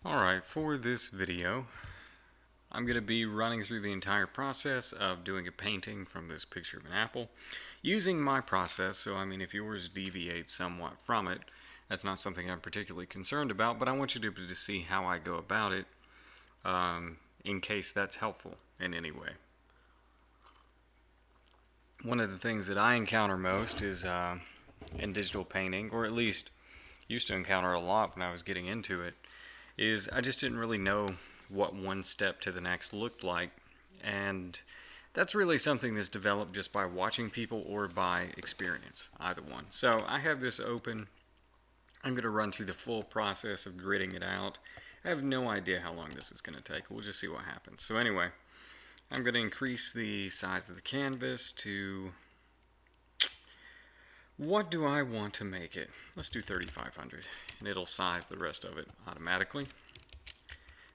Alright, for this video, I'm going to be running through the entire process of doing a painting from this picture of an apple using my process. So, I mean, if yours deviates somewhat from it, that's not something I'm particularly concerned about, but I want you to be able to see how I go about it in case that's helpful in any way. One of the things that I encounter most is in digital painting, or at least used to encounter a lot when I was getting into it, is I just didn't really know what one step to the next looked like. And that's really something that's developed just by watching people or by experience, either one. So I have this open. I'm going to run through the full process of gridding it out. I have no idea how long this is going to take. We'll just see what happens. So anyway, I'm going to increase the size of the canvas to... What do I want to make it? Let's do 3500, and it'll size the rest of it automatically.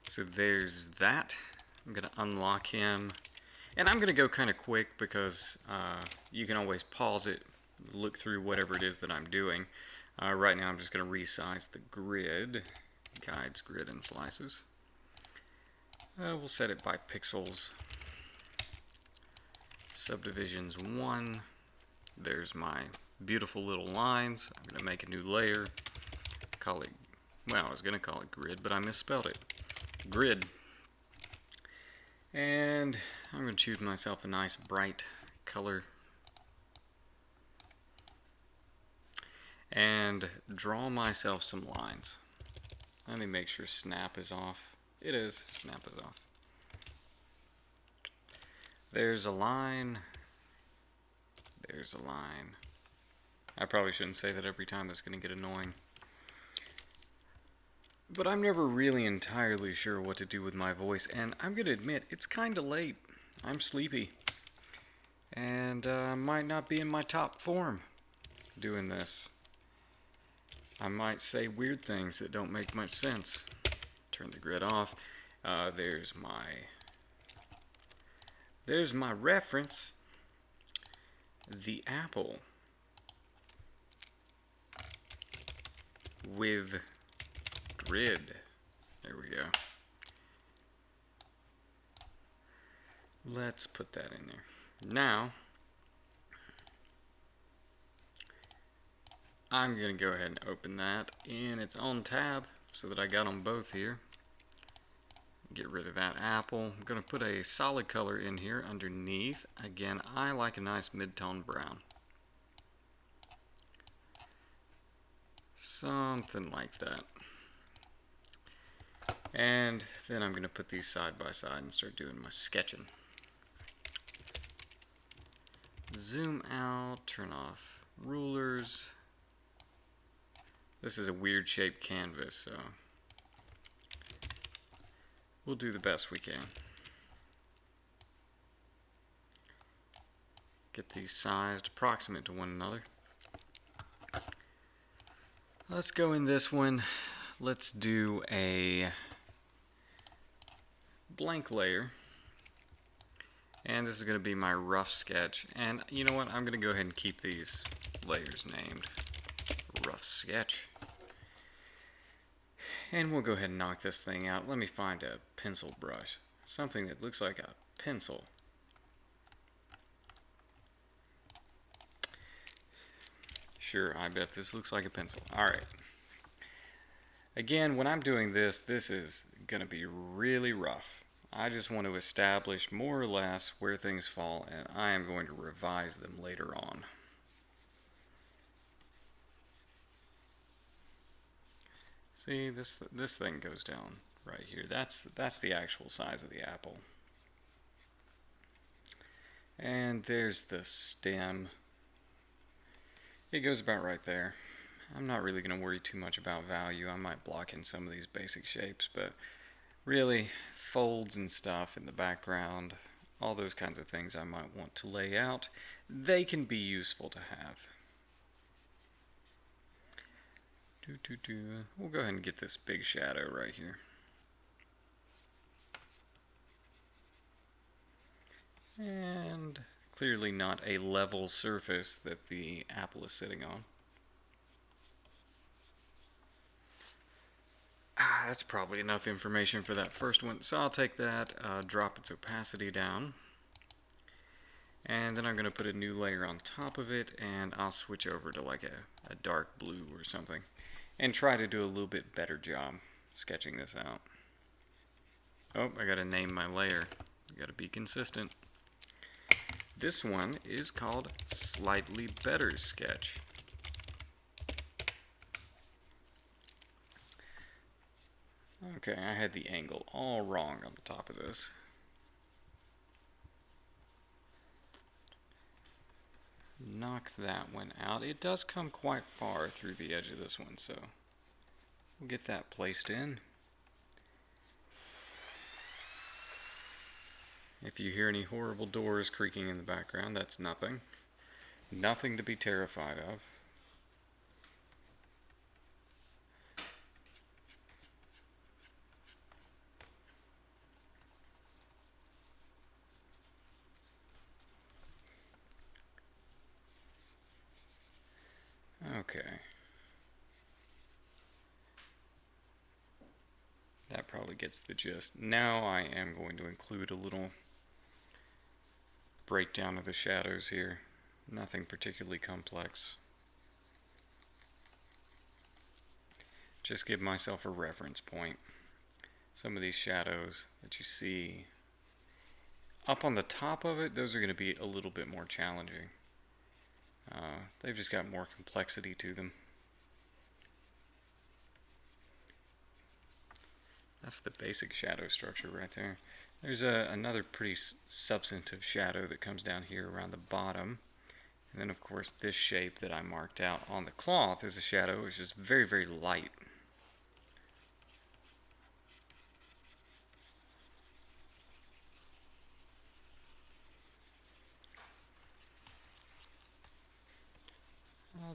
So there's that. I'm going to unlock him. And I'm going to go kind of quick because you can always pause it, look through whatever it is that I'm doing. Right now I'm just going to resize the grid, guides, grid, and slices. We'll set it by pixels. Subdivisions 1. There's my beautiful little lines. I'm going to make a new layer. Call it, well, I was going to call it grid, but I misspelled it. Grid. And I'm going to choose myself a nice bright color. And draw myself some lines. Let me make sure snap is off. It is. Snap is off. There's a line. There's a line. I probably shouldn't say that every time. That's going to get annoying. But I'm never really entirely sure what to do with my voice, and I'm going to admit, it's kind of late. I'm sleepy. And might not be in my top form doing this. I might say weird things that don't make much sense. Turn the grid off. There's my reference. The apple with grid. There we go. Let's put that in there. Now, I'm going to go ahead and open that in its own tab so that I got them both here. Get rid of that apple. I'm going to put a solid color in here underneath. Again, I like a nice mid-tone brown. Something like that. And then I'm going to put these side by side and start doing my sketching. Zoom out, turn off rulers. This is a weird shaped canvas, so we'll do the best we can. Get these sized approximate to one another. Let's go in this one. Let's do a blank layer. And this is going to be my rough sketch. And you know what? I'm going to go ahead and keep these layers named rough sketch. And we'll go ahead and knock this thing out. Let me find a pencil brush. Something that looks like a pencil. Sure, I bet this looks like a pencil. Alright. Again, when I'm doing this, this is going to be really rough. I just want to establish more or less where things fall, and I am going to revise them later on. See, this thing goes down right here. That's the actual size of the apple. And there's the stem. It goes about right there. I'm not really going to worry too much about value. I might block in some of these basic shapes, but really, folds and stuff in the background, all those kinds of things I might want to lay out, they can be useful to have. We'll go ahead and get this big shadow right here. And clearly not a level surface that the apple is sitting on. That's probably enough information for that first one. So I'll take that, drop its opacity down, and then I'm going to put a new layer on top of it, and I'll switch over to like a dark blue or something, and try to do a little bit better job sketching this out. Oh, I got to name my layer. Got to be consistent. This one is called Slightly Better Sketch. Okay, I had the angle all wrong on the top of this. Knock that one out. It does come quite far through the edge of this one, so we'll get that placed in. If you hear any horrible doors creaking in the background, that's nothing. Nothing to be terrified of. Okay. That probably gets the gist. Now I am going to include a little breakdown of the shadows here. Nothing particularly complex. Just give myself a reference point. Some of these shadows that you see up on the top of it, those are going to be a little bit more challenging. They've just got more complexity to them. That's the basic shadow structure right there. There's another pretty substantive shadow that comes down here around the bottom. And then of course this shape that I marked out on the cloth is a shadow which is very, very light.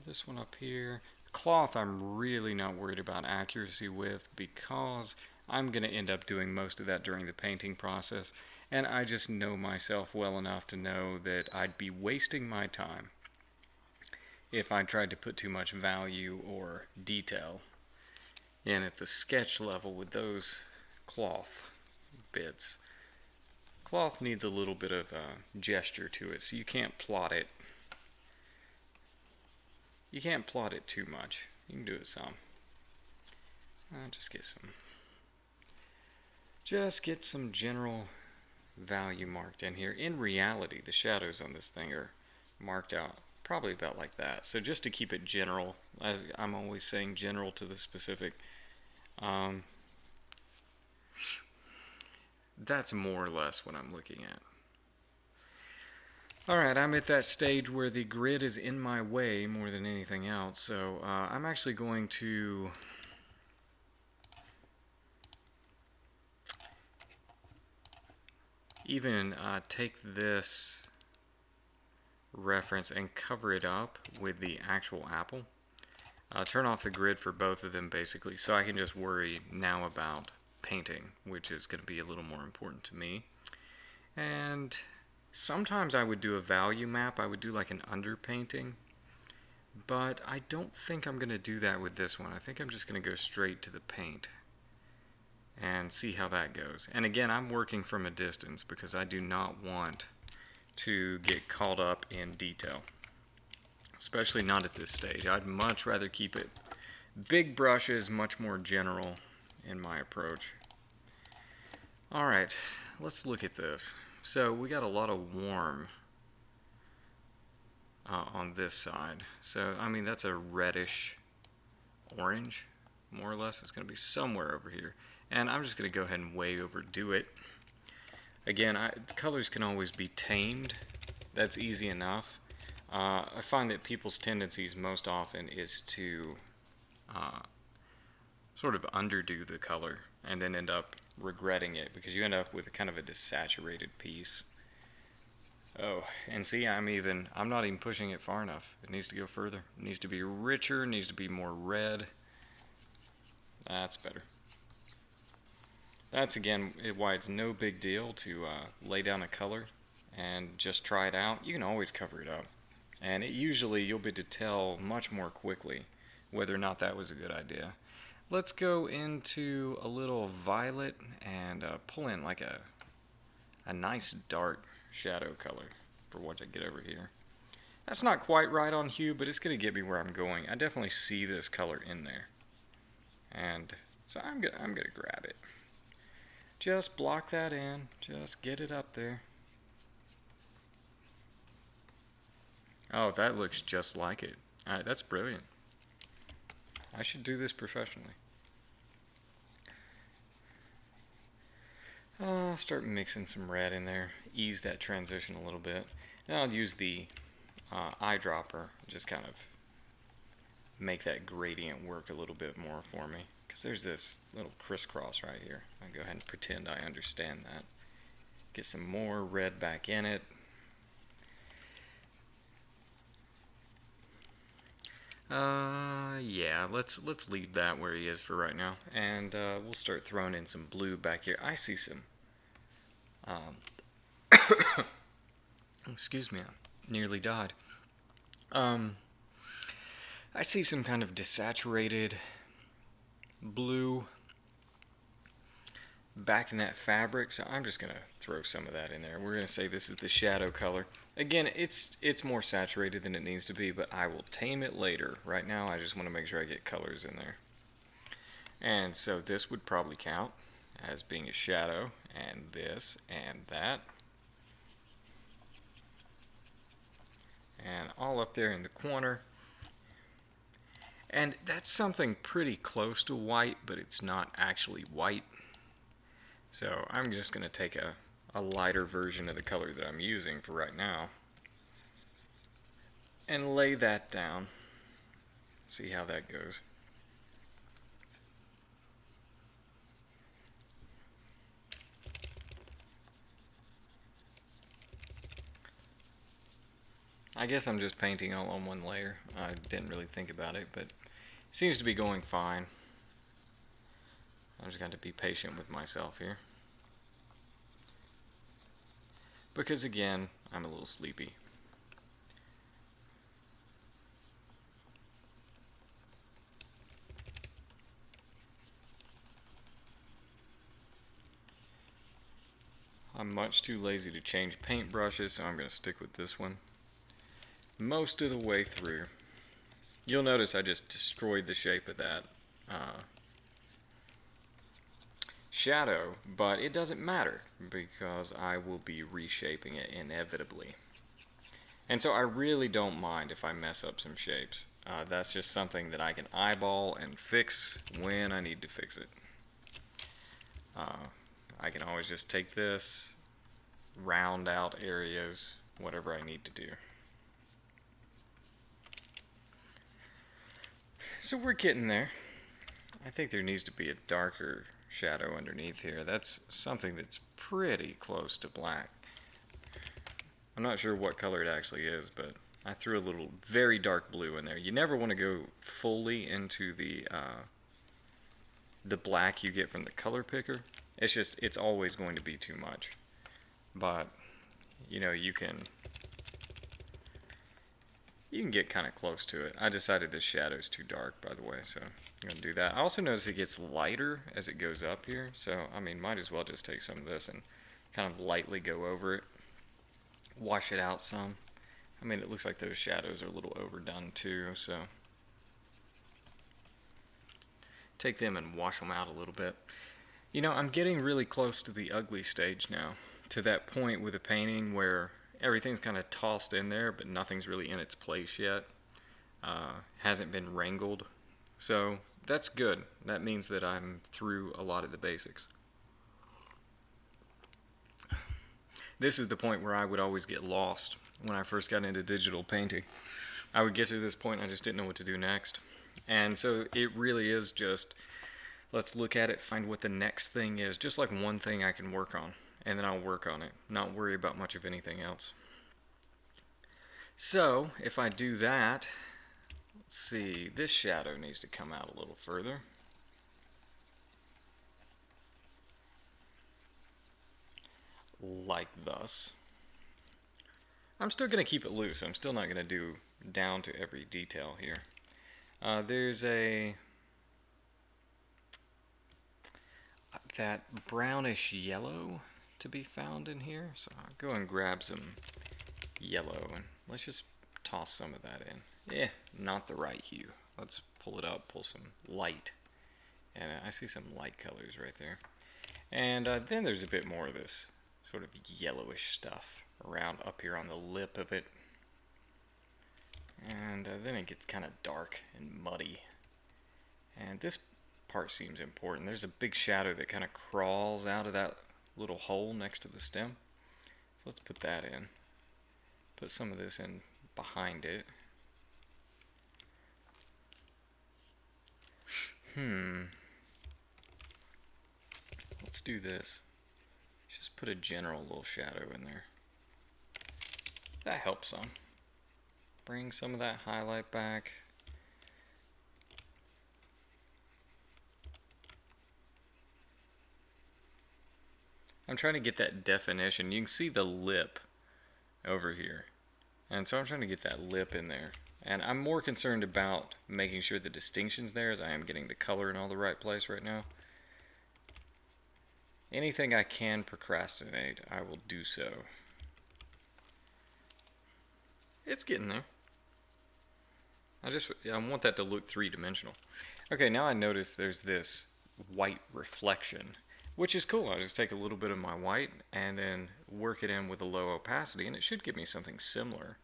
This one up here. Cloth I'm really not worried about accuracy with because I'm going to end up doing most of that during the painting process, and I just know myself well enough to know that I'd be wasting my time if I tried to put too much value or detail in at the sketch level with those cloth bits. Cloth needs a little bit of gesture to it, so you can't plot it. You can't plot it too much. You can do it some. Just get some general value marked in here. In reality, the shadows on this thing are marked out probably about like that. So just to keep it general, as I'm always saying general to the specific, that's more or less what I'm looking at. Alright, I'm at that stage where the grid is in my way more than anything else, so I'm actually going to even take this reference and cover it up with the actual apple. Turn off the grid for both of them basically, so I can just worry now about painting, which is going to be a little more important to me. And sometimes I would do a value map. I would do like an underpainting, but I don't think I'm going to do that with this one. I think I'm just going to go straight to the paint and see how that goes. And again, I'm working from a distance because I do not want to get caught up in detail, especially not at this stage. I'd much rather keep it big brushes, much more general in my approach. Alright, let's look at this. So we got a lot of warm on this side. So I mean that's a reddish orange, more or less. It's going to be somewhere over here. And I'm just going to go ahead and way overdo it. Again, colors can always be tamed. That's easy enough. I find that people's tendencies most often is to sort of underdo the color and then end up regretting it because you end up with kind of a desaturated piece. Oh, and see, I'm not even pushing it far enough. It needs to go further. It needs to be richer, it needs to be more red. That's better. That's again why it's no big deal to lay down a color and just try it out. You can always cover it up, and usually you'll be able to tell much more quickly whether or not that was a good idea. Let's go into a little violet and pull in like a nice dark shadow color for what I get over here. That's not quite right on hue, but it's going to get me where I'm going. I definitely see this color in there. And so I'm gonna grab it. Just block that in. Just get it up there. Oh, that looks just like it. Alright, that's brilliant. I should do this professionally. I'll start mixing some red in there. Ease that transition a little bit. And I'll use the eyedropper. Just kind of make that gradient work a little bit more for me. Because there's this little crisscross right here. I'll go ahead and pretend I understand that. Get some more red back in it. Yeah, let's leave that where he is for right now, and we'll start throwing in some blue back here. I see some. Excuse me, I nearly died. I see some kind of desaturated blue back in that fabric, so I'm just gonna throw some of that in there. We're gonna say this is the shadow color. Again, it's more saturated than it needs to be, but I will tame it later. Right now, I just want to make sure I get colors in there. And so this would probably count as being a shadow, and this, and that. And all up there in the corner. And that's something pretty close to white, but it's not actually white. So I'm just going to take a lighter version of the color that I'm using for right now and lay that down. See how that goes. I guess I'm just painting all on one layer. I didn't really think about it, but it seems to be going fine. I'm just going to be patient with myself here. Because again, I'm a little sleepy. I'm much too lazy to change paintbrushes, so I'm going to stick with this one most of the way through. You'll notice I just destroyed the shape of that shadow, but it doesn't matter because I will be reshaping it inevitably. And so I really don't mind if I mess up some shapes. That's just something that I can eyeball and fix when I need to fix it. I can always just take this, round out areas, whatever I need to do. So we're getting there. I think there needs to be a darker shadow underneath here. That's something that's pretty close to black. I'm not sure what color it actually is, but I threw a little very dark blue in there. You never want to go fully into the black you get from the color picker. It's always going to be too much. But, you know, you can get kind of close to it. I decided this shadow is too dark, by the way, so I'm going to do that. I also notice it gets lighter as it goes up here, so, I mean, might as well just take some of this and kind of lightly go over it. Wash it out some. I mean, it looks like those shadows are a little overdone too, so take them and wash them out a little bit. You know, I'm getting really close to the ugly stage now, to that point with a painting where everything's kind of tossed in there, but nothing's really in its place yet. Hasn't been wrangled. So that's good. That means that I'm through a lot of the basics. This is the point where I would always get lost when I first got into digital painting. I would get to this point and I just didn't know what to do next. And so it really is just, let's look at it, find what the next thing is. Just like one thing I can work on, and then I'll work on it. Not worry about much of anything else. So, if I do that, let's see, this shadow needs to come out a little further. Like thus. I'm still going to keep it loose. I'm still not going to do down to every detail here. There's a that brownish yellow to be found in here. So I'll go and grab some yellow and let's just toss some of that in. Not the right hue. Let's pull it up, pull some light. And I see some light colors right there. And then there's a bit more of this sort of yellowish stuff around up here on the lip of it. And then it gets kind of dark and muddy. And this part seems important. There's a big shadow that kind of crawls out of that little hole next to the stem. So let's put that in. Put some of this in behind it. Let's do this. Just put a general little shadow in there. That helps some. Bring some of that highlight back. I'm trying to get that definition. You can see the lip over here. And so I'm trying to get that lip in there. And I'm more concerned about making sure the distinction's there as I am getting the color in all the right place right now. Anything I can procrastinate, I will do so. It's getting there. I want that to look three-dimensional. Okay, now I notice there's this white reflection, which is cool. I'll just take a little bit of my white and then work it in with a low opacity, and it should give me something similar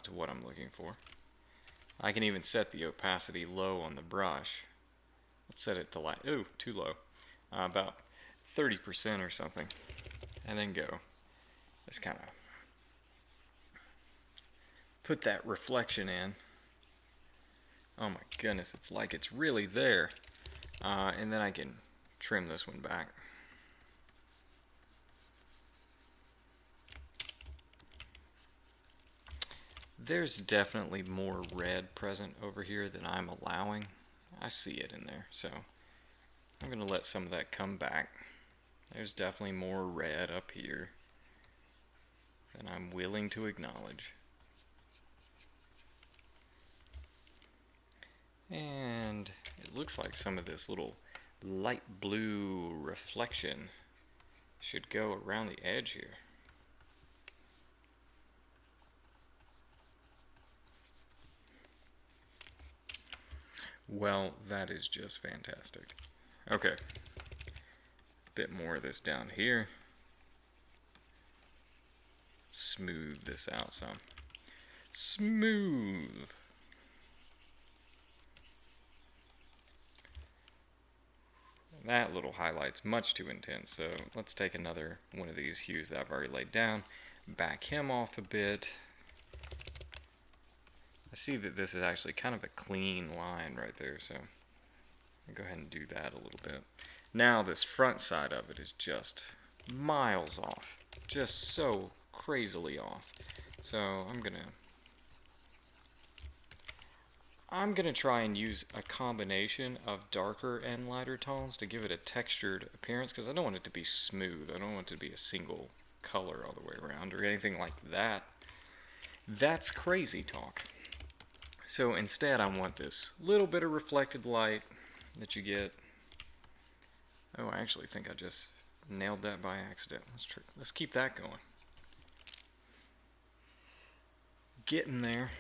to what I'm looking for. I can even set the opacity low on the brush. Let's set it to like, ooh, too low. About 30% or something. And then go. Just kind of put that reflection in. Oh my goodness, it's like it's really there. And then I can trim this one back. There's definitely more red present over here than I'm allowing. I see it in there, so I'm going to let some of that come back. There's definitely more red up here than I'm willing to acknowledge. And it looks like some of this little light blue reflection should go around the edge here. Well, that is just fantastic. Okay, a bit more of this down here. Smooth this out some. Smooth. That little highlight's much too intense, so let's take another one of these hues that I've already laid down, back him off a bit. I see that this is actually kind of a clean line right there, so I'll go ahead and do that a little bit. Now this front side of it is just miles off, just so crazily off. So I'm gonna try and use a combination of darker and lighter tones to give it a textured appearance, because I don't want it to be smooth. I don't want it to be a single color all the way around or anything like that. That's crazy talk. So instead I want this little bit of reflected light that you get. Oh, I actually think I just nailed that by accident. Let's keep that going. Getting there.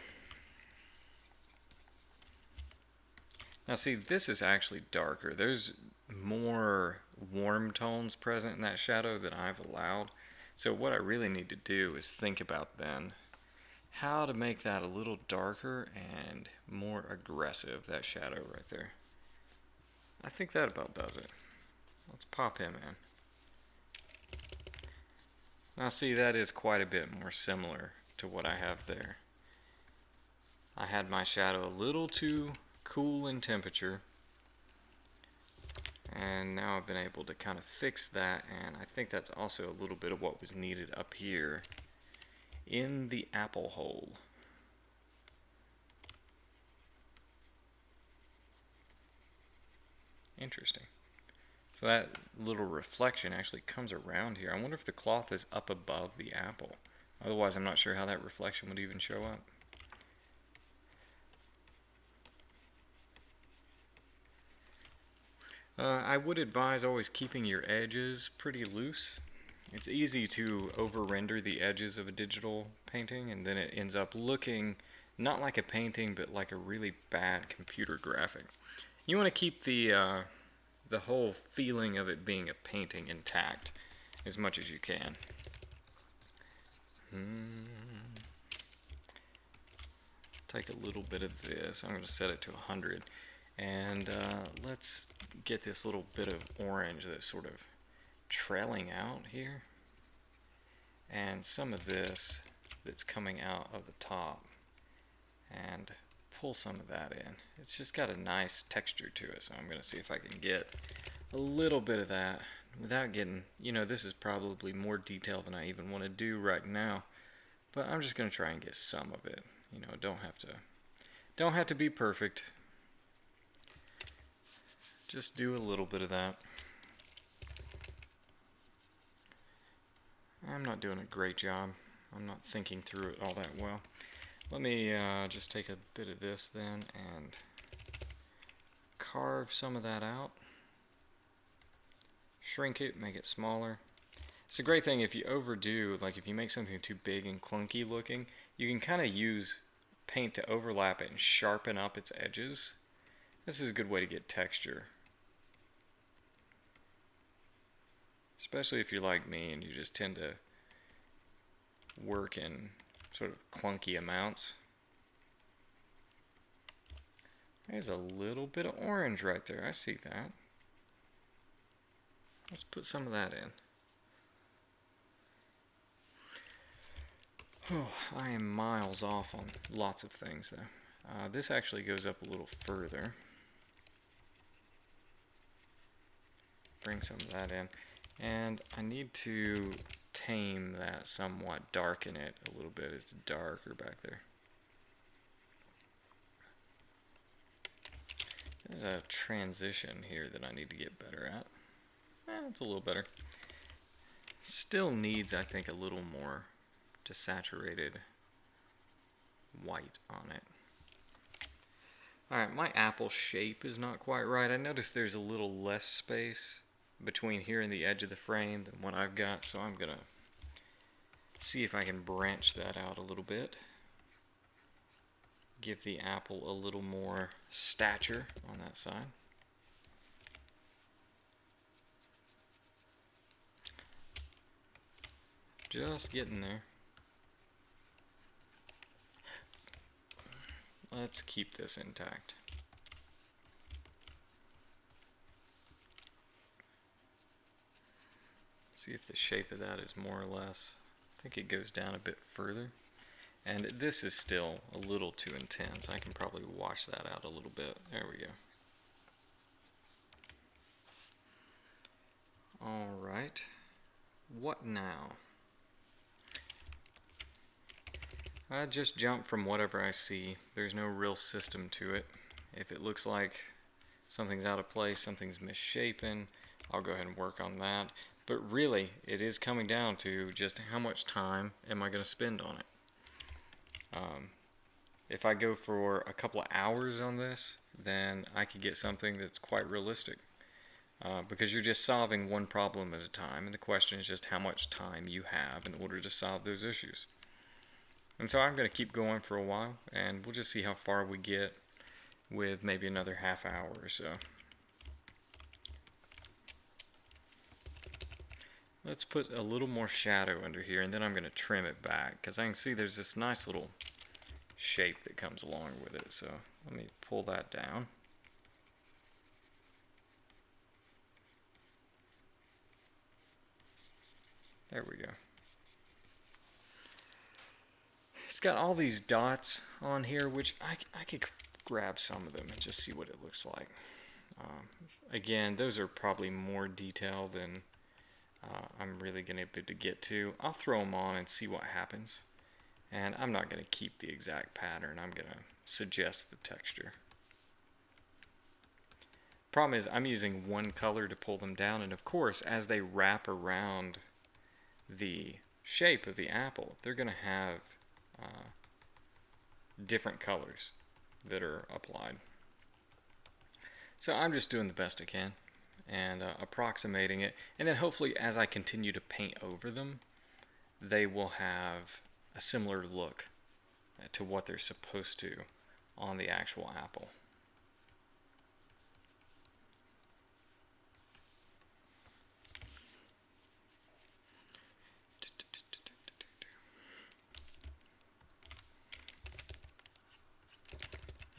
Now see, this is actually darker. There's more warm tones present in that shadow than I've allowed. So what I really need to do is think about then how to make that a little darker and more aggressive, that shadow right there. I think that about does it. Let's pop him in. Now see, that is quite a bit more similar to what I have there. I had my shadow a little too cool in temperature, and now I've been able to kind of fix that, and I think that's also a little bit of what was needed up here in the apple hole. Interesting. So that little reflection actually comes around here. I wonder if the cloth is up above the apple. Otherwise, I'm not sure how that reflection would even show up. I would advise always keeping your edges pretty loose. It's easy to over-render the edges of a digital painting, and then it ends up looking not like a painting, but like a really bad computer graphic. You want to keep the whole feeling of it being a painting intact as much as you can. Take a little bit of this. I'm going to set it to 100. And let's get this little bit of orange that's sort of trailing out here. And some of this that's coming out of the top. And pull some of that in. It's just got a nice texture to it, so I'm going to see if I can get a little bit of that without getting, this is probably more detail than I even want to do right now, but I'm just going to try and get some of it. Don't have to be perfect. Just do a little bit of that. I'm not doing a great job. I'm not thinking through it all that well. Let me just take a bit of this then and carve some of that out. Shrink it, make it smaller. It's a great thing if you overdo, like if you make something too big and clunky looking, you can kind of use paint to overlap it and sharpen up its edges. This is a good way to get texture. Especially if you're like me and you just tend to work in sort of clunky amounts. There's a little bit of orange right there. I see that. Let's put some of that in. Oh, I am miles off on lots of things though. This actually goes up a little further. Bring some of that in. And I need to tame that somewhat, darken it a little bit. It's darker back there. There's a transition here that I need to get better at. It's a little better. Still needs, I think, a little more desaturated white on it. Alright, my apple shape is not quite right. I noticed there's a little less space between here and the edge of the frame than what I've got, so I'm gonna see if I can branch that out a little bit. Give the apple a little more stature on that side. Just getting there. Let's keep this intact. See if the shape of that is more or less. I think it goes down a bit further. And this is still a little too intense. I can probably wash that out a little bit. There we go. Alright. What now? I just jump from whatever I see. There's no real system to it. If it looks like something's out of place, something's misshapen, I'll go ahead and work on that. But really, it is coming down to just how much time am I going to spend on it. If I go for a couple of hours on this, then I could get something that's quite realistic. Because you're just solving one problem at a time, and the question is just how much time you have in order to solve those issues. And so I'm going to keep going for a while, and we'll just see how far we get with maybe another half hour or so. Let's put a little more shadow under here, and then I'm going to trim it back, because I can see there's this nice little shape that comes along with it. So let me pull that down. There we go. It's got all these dots on here, which I could grab some of them and just see what it looks like. Again, those are probably more detail than I'm really going to be able to get to. I'll throw them on and see what happens. And I'm not going to keep the exact pattern. I'm going to suggest the texture. Problem is, I'm using one color to pull them down, and of course, as they wrap around the shape of the apple, they're going to have different colors that are applied. So I'm just doing the best I can. and approximating it. And then hopefully as I continue to paint over them, they will have a similar look to what they're supposed to on the actual apple.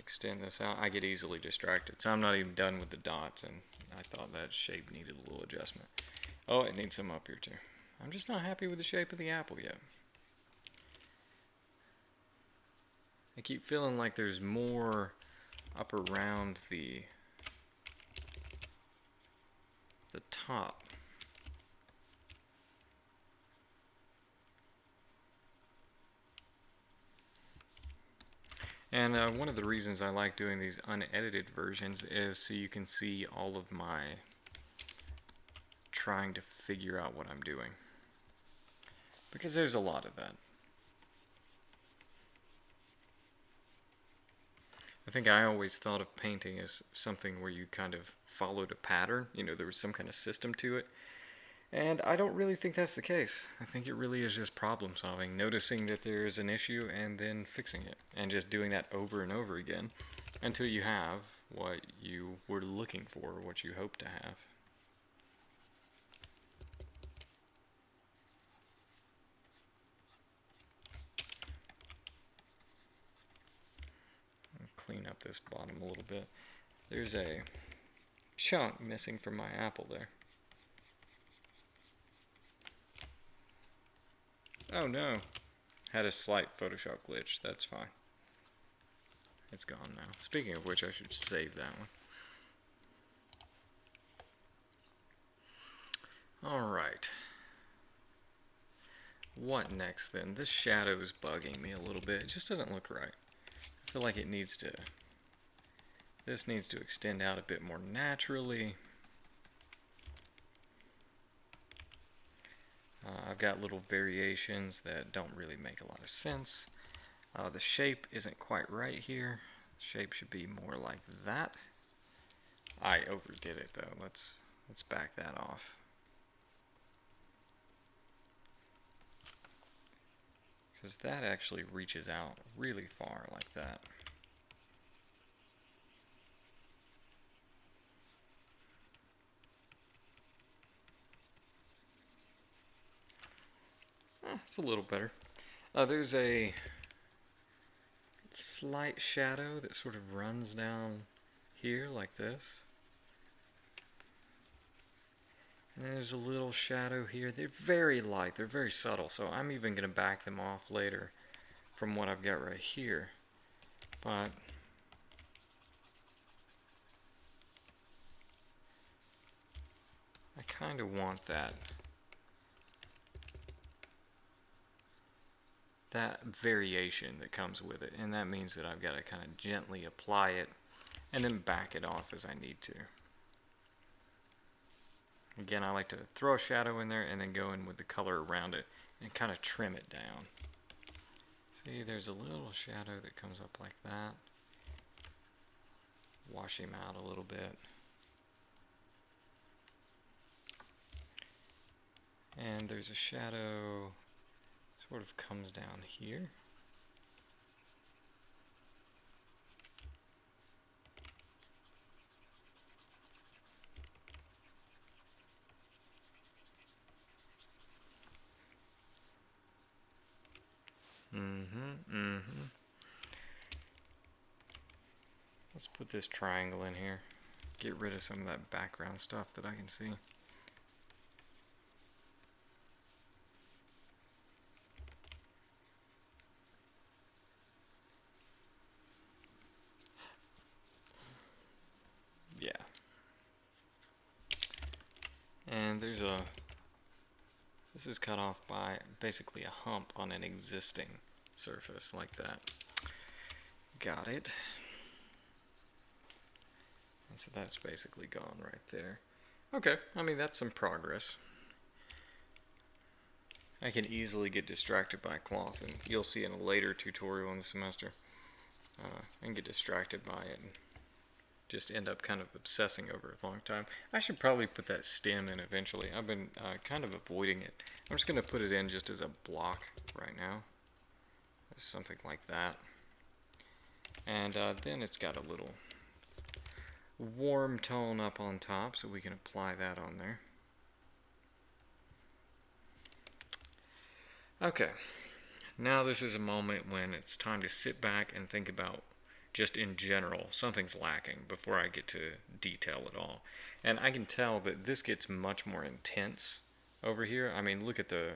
Extend this out. I get easily distracted, so I'm not even done with the dots, and I thought that shape needed a little adjustment. Oh, it needs some up here too. I'm just not happy with the shape of the apple yet. I keep feeling like there's more up around the top. And one of the reasons I like doing these unedited versions is so you can see all of my trying to figure out what I'm doing. Because there's a lot of that. I think I always thought of painting as something where you kind of followed a pattern. You know, there was some kind of system to it. And I don't really think that's the case. I think it really is just problem solving, noticing that there's an issue and then fixing it, and just doing that over and over again until you have what you were looking for, what you hope to have. I'll clean up this bottom a little bit. There's a chunk missing from my apple there. Oh no, had a slight Photoshop glitch, that's fine. It's gone now. Speaking of which, I should save that one. Alright. What next then? This shadow is bugging me a little bit. It just doesn't look right. I feel like it needs to... This needs to extend out a bit more naturally. I've got little variations that don't really make a lot of sense. The shape isn't quite right here. The shape should be more like that. I overdid it though. Let's back that off. Because that actually reaches out really far like that. It's a little better. There's a slight shadow that sort of runs down here like this. And then there's a little shadow here. They're very light, they're very subtle, so I'm even going to back them off later from what I've got right here. But I kind of want that variation that comes with it, and that means that I've got to kind of gently apply it and then back it off as I need to. Again, I like to throw a shadow in there and then go in with the color around it and kind of trim it down. See, there's a little shadow that comes up like that. Wash him out a little bit. And there's a shadow sort of comes down here. Let's put this triangle in here. Get rid of some of that background stuff that I can see. Yeah. And there's a... This is cut off by basically a hump on an existing surface like that. Got it. And so that's basically gone right there. Okay, I mean that's some progress. I can easily get distracted by cloth, and you'll see in a later tutorial in the semester. And get distracted by it and just end up kind of obsessing over it a long time. I should probably put that stem in eventually. I've been kind of avoiding it. I'm just going to put it in just as a block right now. Something like that. And then it's got a little warm tone up on top, so we can apply that on there. Okay, now this is a moment when it's time to sit back and think about, just in general, something's lacking before I get to detail it all. And I can tell that this gets much more intense over here. I mean, look at the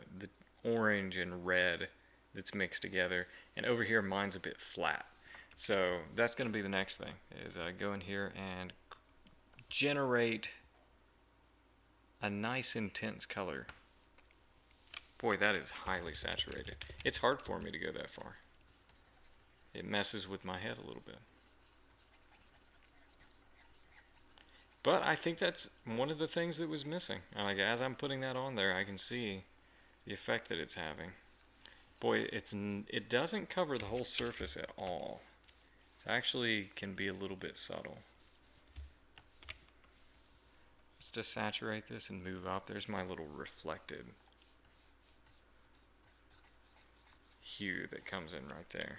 orange and red that's mixed together, and over here mine's a bit flat. So that's going to be the next thing, is go in here and generate a nice intense color. Boy, that is highly saturated. It's hard for me to go that far. It messes with my head a little bit. But I think that's one of the things that was missing. Like, as I'm putting that on there, I can see the effect that it's having. Boy, it doesn't cover the whole surface at all. It actually can be a little bit subtle. Let's just saturate this and move up. There's my little reflected hue that comes in right there.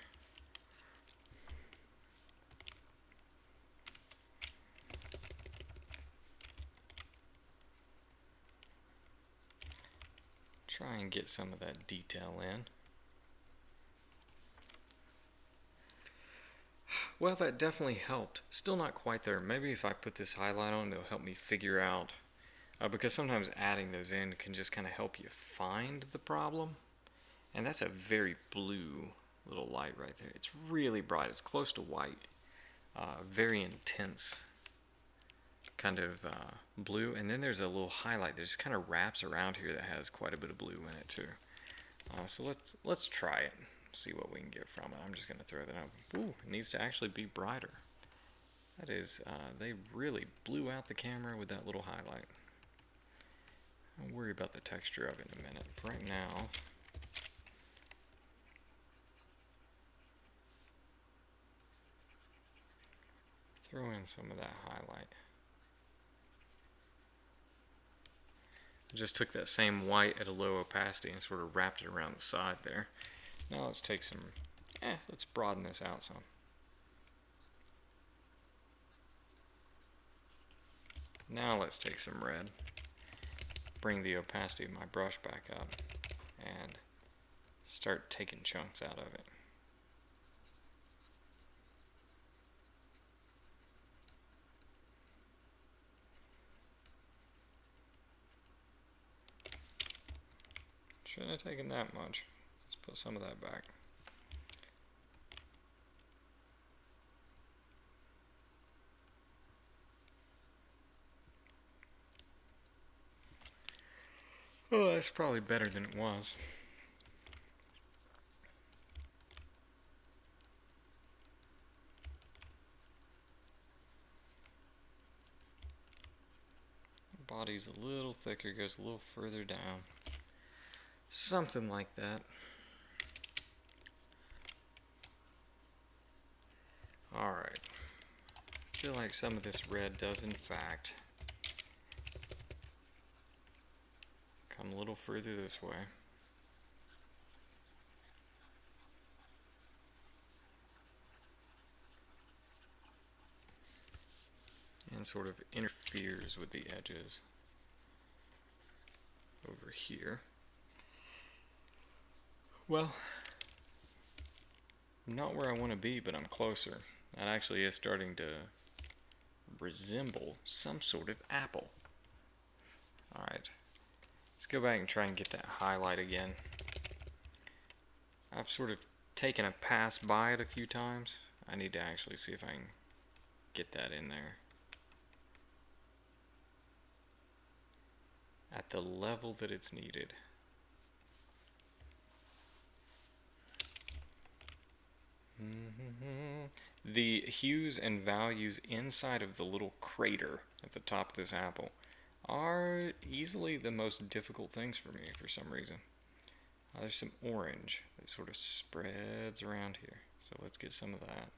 Try and get some of that detail in. Well, that definitely helped. Still not quite there. Maybe if I put this highlight on, it'll help me figure out, because sometimes adding those in can just kind of help you find the problem. And that's a very blue little light right there. It's really bright. It's close to white. Very intense kind of blue. And then there's a little highlight that just kind of wraps around here that has quite a bit of blue in it too. So let's try it. See what we can get from it. I'm just going to throw that out. Ooh, it needs to actually be brighter. That is, they really blew out the camera with that little highlight. I'll worry about the texture of it in a minute. For right now, throw in some of that highlight. I just took that same white at a low opacity and sort of wrapped it around the side there. Now let's take some, let's broaden this out some. Now let's take some red, bring the opacity of my brush back up, and start taking chunks out of it. Shouldn't have taken that much. Let's put some of that back. Oh, that's probably better than it was. The body's a little thicker, goes a little further down. Something like that. Alright. I feel like some of this red does in fact come a little further this way. And sort of interferes with the edges over here. Well, not where I want to be, but I'm closer. That actually is starting to resemble some sort of apple. Alright, let's go back and try and get that highlight again. I've sort of taken a pass by it a few times. I need to actually see if I can get that in there at the level that it's needed. The hues and values inside of the little crater at the top of this apple are easily the most difficult things for me for some reason. There's some orange that sort of spreads around here, so let's get some of that.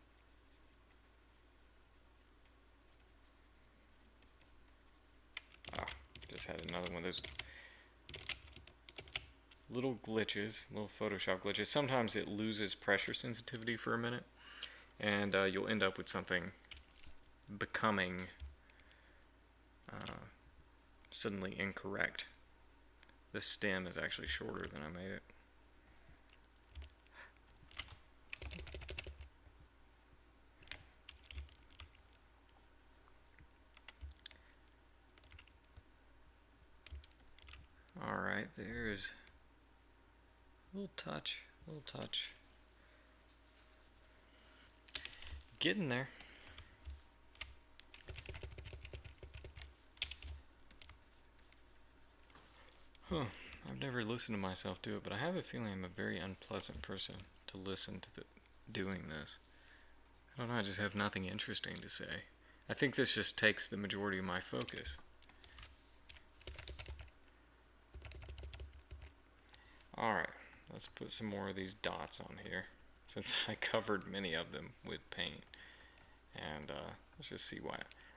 just had another one of those little glitches, little Photoshop glitches. Sometimes it loses pressure sensitivity for a minute, and you'll end up with something becoming suddenly incorrect. The stem is actually shorter than I made it. Alright, there's a little touch, a little touch. Getting there. Huh, I've never listened to myself do it, but I have a feeling I'm a very unpleasant person to listen to doing this. I don't know, I just have nothing interesting to say. I think this just takes the majority of my focus. Alright, let's put some more of these dots on here, since I covered many of them with paint. And let's just see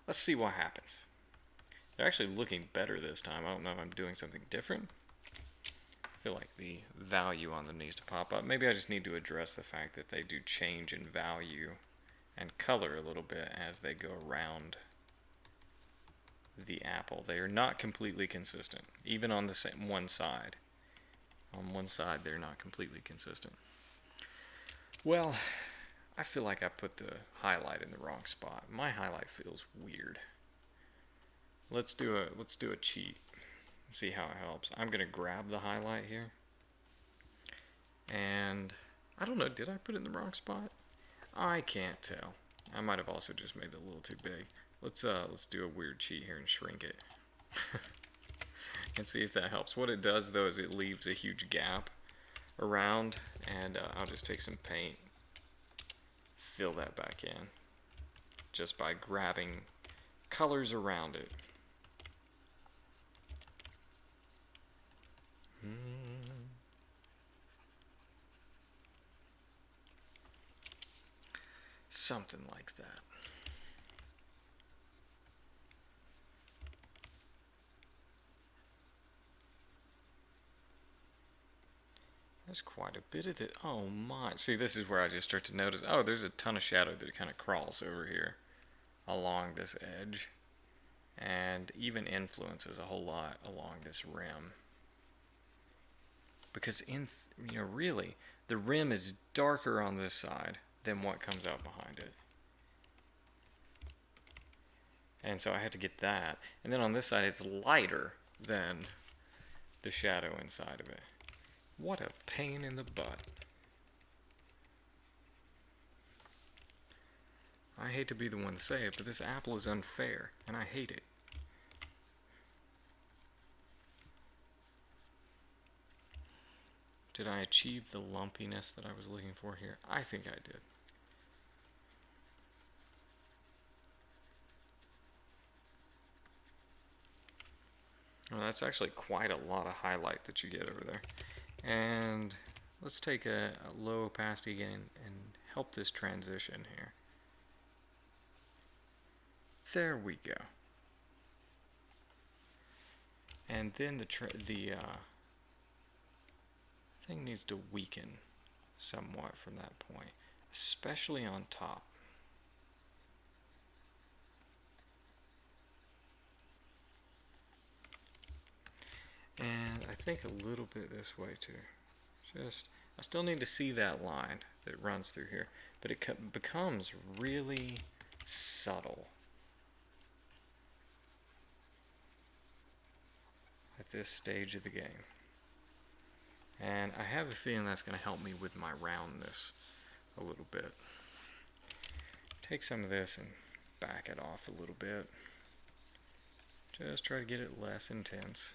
let's see what happens. They're actually looking better this time. I don't know if I'm doing something different. I feel like the value on them needs to pop up. Maybe I just need to address the fact that they do change in value and color a little bit as they go around the apple. They are not completely consistent, even on the same one side. On one side, they're not completely consistent. Well, I feel like I put the highlight in the wrong spot. My highlight feels weird. Let's do a cheat. See how it helps. I'm gonna grab the highlight here, and I don't know. Did I put it in the wrong spot? I can't tell. I might have also just made it a little too big. Let's do a weird cheat here and shrink it. And see if that helps. What it does though is it leaves a huge gap around, and I'll just take some paint, fill that back in, just by grabbing colors around it. Something like that. There's quite a bit of it. Oh my. See, this is where I just start to notice, oh, there's a ton of shadow that kind of crawls over here along this edge, and even influences a whole lot along this rim. Because really, the rim is darker on this side than what comes out behind it. And so I had to get that. And then on this side, it's lighter than the shadow inside of it. What a pain in the butt. I hate to be the one to say it, but this apple is unfair, and I hate it. Did I achieve the lumpiness that I was looking for here? I think I did. Well, that's actually quite a lot of highlight that you get over there. And let's take a low opacity again and help this transition here. There we go. And then the thing needs to weaken somewhat from that point, especially on top. And I think a little bit this way too. I still need to see that line that runs through here, but it becomes really subtle at this stage of the game. And I have a feeling that's going to help me with my roundness a little bit. Take some of this and back it off a little bit. Just try to get it less intense.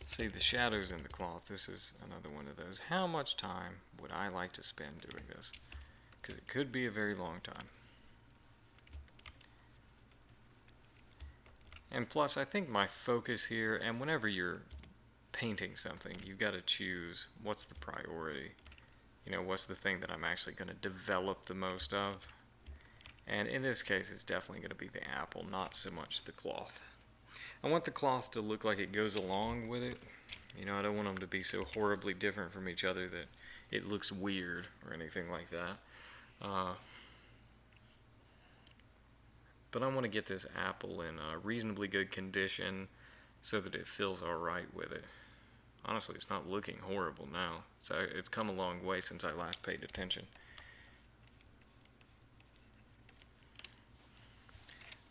See, the shadows in the cloth, this is another one of those. How much time would I like to spend doing this? Because it could be a very long time. And plus, I think my focus here, and whenever you're painting something, you've got to choose what's the priority. You know, what's the thing that I'm actually going to develop the most of. And in this case, it's definitely going to be the apple, not so much the cloth. I want the cloth to look like it goes along with it. You know, I don't want them to be so horribly different from each other that it looks weird or anything like that. But I want to get this apple in a reasonably good condition so that it feels alright with it. Honestly, it's not looking horrible now. So it's come a long way since I last paid attention.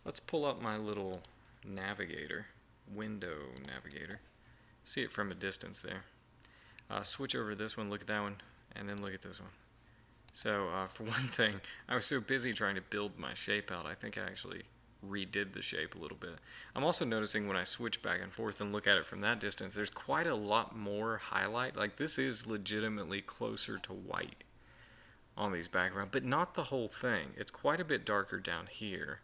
Let's pull up my little navigator, window navigator. See it from a distance there. Switch over to this one, look at that one, and then look at this one. So for one thing, I was so busy trying to build my shape out, I think I actually redid the shape a little bit. I'm also noticing when I switch back and forth and look at it from that distance, there's quite a lot more highlight. Like this is legitimately closer to white on these backgrounds, but not the whole thing. It's quite a bit darker down here.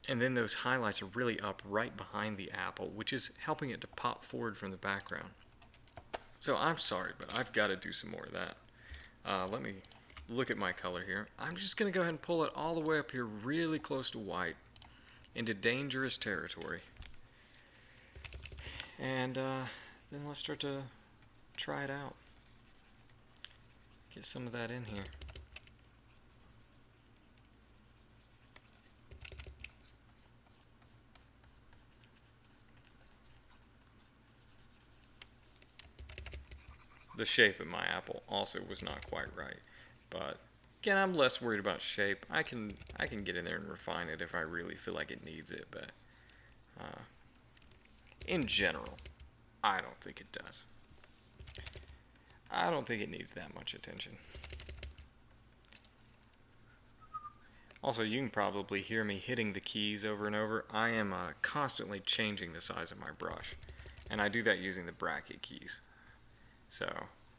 And then those highlights are really up right behind the apple, which is helping it to pop forward from the background. So I'm sorry, but I've got to do some more of that. Let me look at my color here. I'm just going to go ahead and pull it all the way up here really close to white into dangerous territory. And then let's start to try it out. Get some of that in here. The shape of my apple also was not quite right, but again, I'm less worried about shape. I can get in there and refine it if I really feel like it needs it, but in general, I don't think it does. I don't think it needs that much attention. Also, you can probably hear me hitting the keys over and over. I am constantly changing the size of my brush, and I do that using the bracket keys. So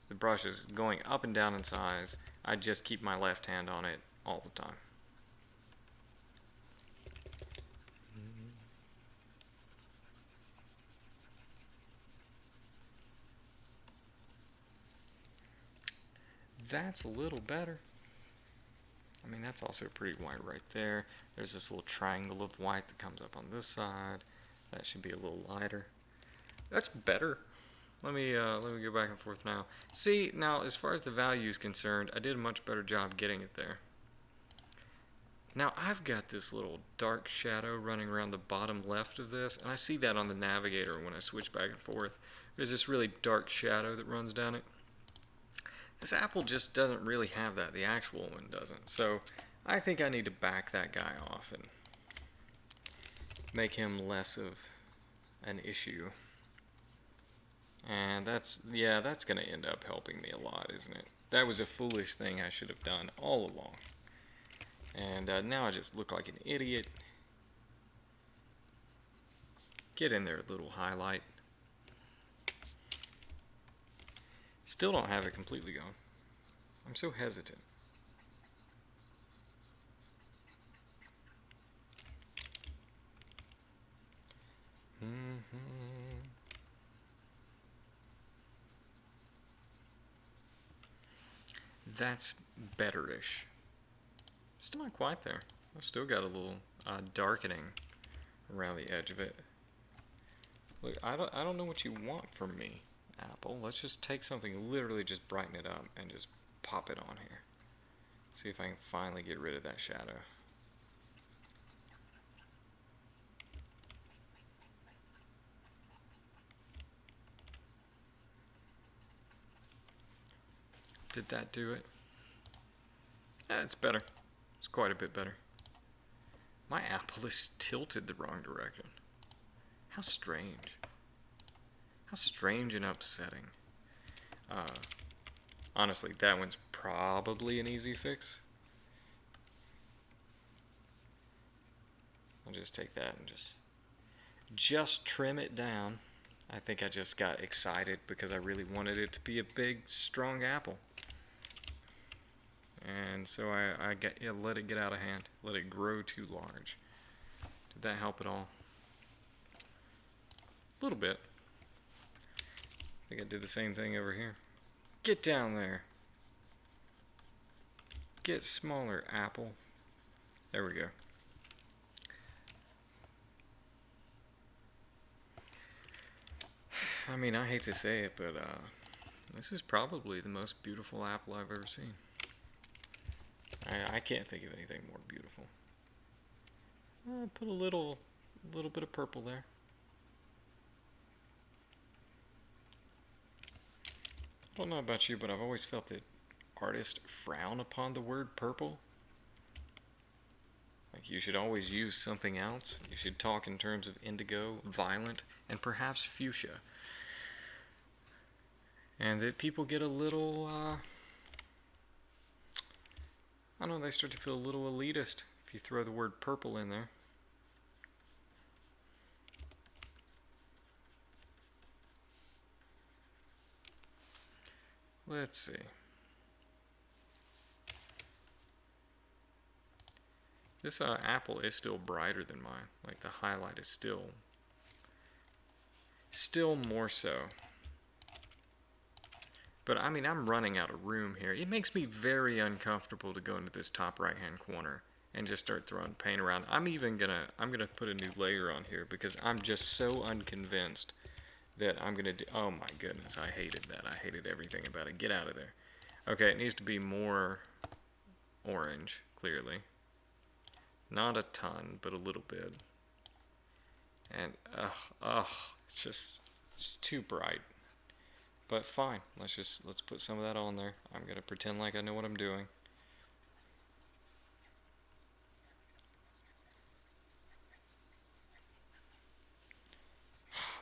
the brush is going up and down in size. I just keep my left hand on it all the time. That's a little better. I mean, that's also pretty white right there. There's this little triangle of white that comes up on this side. That should be a little lighter. That's better. Let me go back and forth now. See, now as far as the value is concerned, I did a much better job getting it there. Now I've got this little dark shadow running around the bottom left of this, and I see that on the navigator when I switch back and forth. There's this really dark shadow that runs down it. This apple just doesn't really have that. The actual one doesn't. So I think I need to back that guy off and make him less of an issue. And that's going to end up helping me a lot, isn't it? That was a foolish thing I should have done all along. And now I just look like an idiot. Get in there, little highlight. Still don't have it completely gone. I'm so hesitant. That's better-ish. Still not quite there. I've still got a little darkening around the edge of it. Look, I don't know what you want from me, Apple. Let's just take something, literally just brighten it up and just pop it on here. See if I can finally get rid of that shadow. Did that do it? Yeah, it's better. It's quite a bit better. My apple is tilted the wrong direction. How strange. How strange and upsetting. Honestly, that one's probably an easy fix. I'll just take that and just trim it down. I think I just got excited because I really wanted it to be a big, strong apple. And so I let it get out of hand. Let it grow too large. Did that help at all? A little bit. I think I did the same thing over here. Get down there. Get smaller, apple. There we go. I mean, I hate to say it, but this is probably the most beautiful apple I've ever seen. I can't think of anything more beautiful. Put a little bit of purple there. I don't know about you, but I've always felt that artists frown upon the word purple. Like, you should always use something else. You should talk in terms of indigo, violet, and perhaps fuchsia. And that people get a little, I don't know, they start to feel a little elitist if you throw the word purple in there. Let's see. This apple is still brighter than mine. Like, the highlight is still more so. But I mean, I'm running out of room here. It makes me very uncomfortable to go into this top right hand corner and just start throwing paint around. I'm gonna put a new layer on here because I'm just so unconvinced that I'm gonna do. Oh my goodness, I hated that. I hated everything about it. Get out of there. Okay, it needs to be more orange, clearly. Not a ton, but a little bit. And it's too bright. But fine, let's put some of that on there. I'm gonna pretend like I know what I'm doing.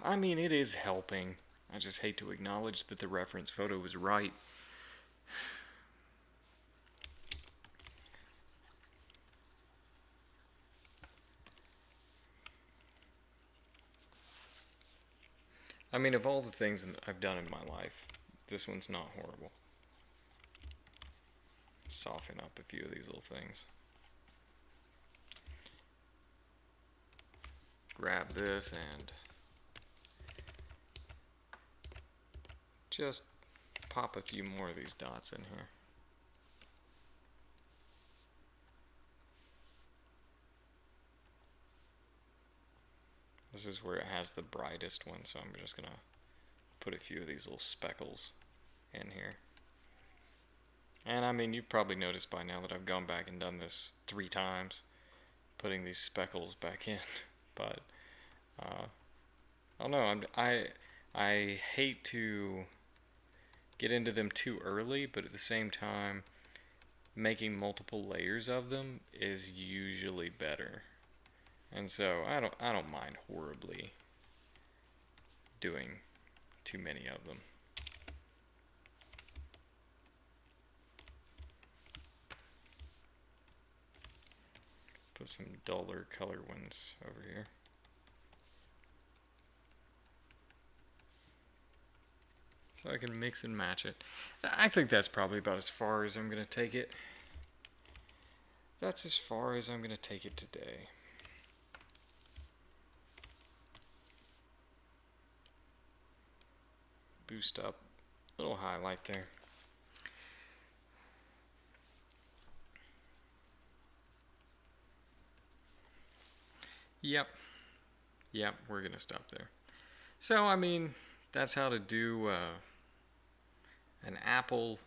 I mean, it is helping. I just hate to acknowledge that the reference photo was right. I mean, of all the things that I've done in my life, this one's not horrible. Soften up a few of these little things. Grab this and just pop a few more of these dots in here. This is where it has the brightest one, so I'm just gonna put a few of these little speckles in here. And I mean, you've probably noticed by now that I've gone back and done this 3 times, putting these speckles back in. But I don't know. I hate to get into them too early, but at the same time, making multiple layers of them is usually better. And so I don't mind horribly doing too many of them. Put some duller color ones over here. So I can mix and match it. I think that's probably about as far as I'm going to take it. That's as far as I'm going to take it today. Boost up, little highlight there. Yep, we're gonna stop there. So I mean, that's how to do an apple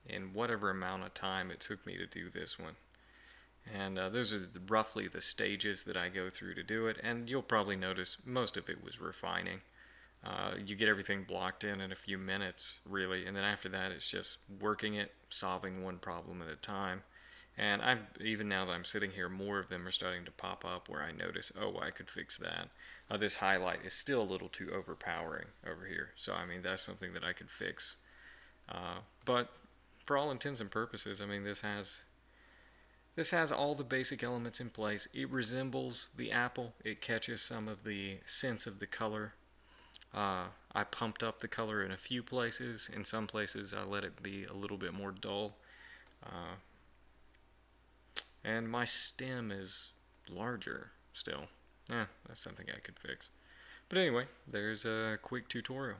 in whatever amount of time it took me to do this one. And those are roughly the stages that I go through to do it, and you'll probably notice most of it was refining. You get everything blocked in a few minutes, really, and then after that it's just working it, solving one problem at a time. And even now that I'm sitting here, more of them are starting to pop up where I notice, oh, I could fix that. This highlight is still a little too overpowering over here, so I mean, that's something that I could fix. But for all intents and purposes, I mean, this has all the basic elements in place. It resembles the apple. It catches some of the sense of the color. I pumped up the color in a few places. In some places, I let it be a little bit more dull. And my stem is larger still. That's something I could fix. But anyway, there's a quick tutorial.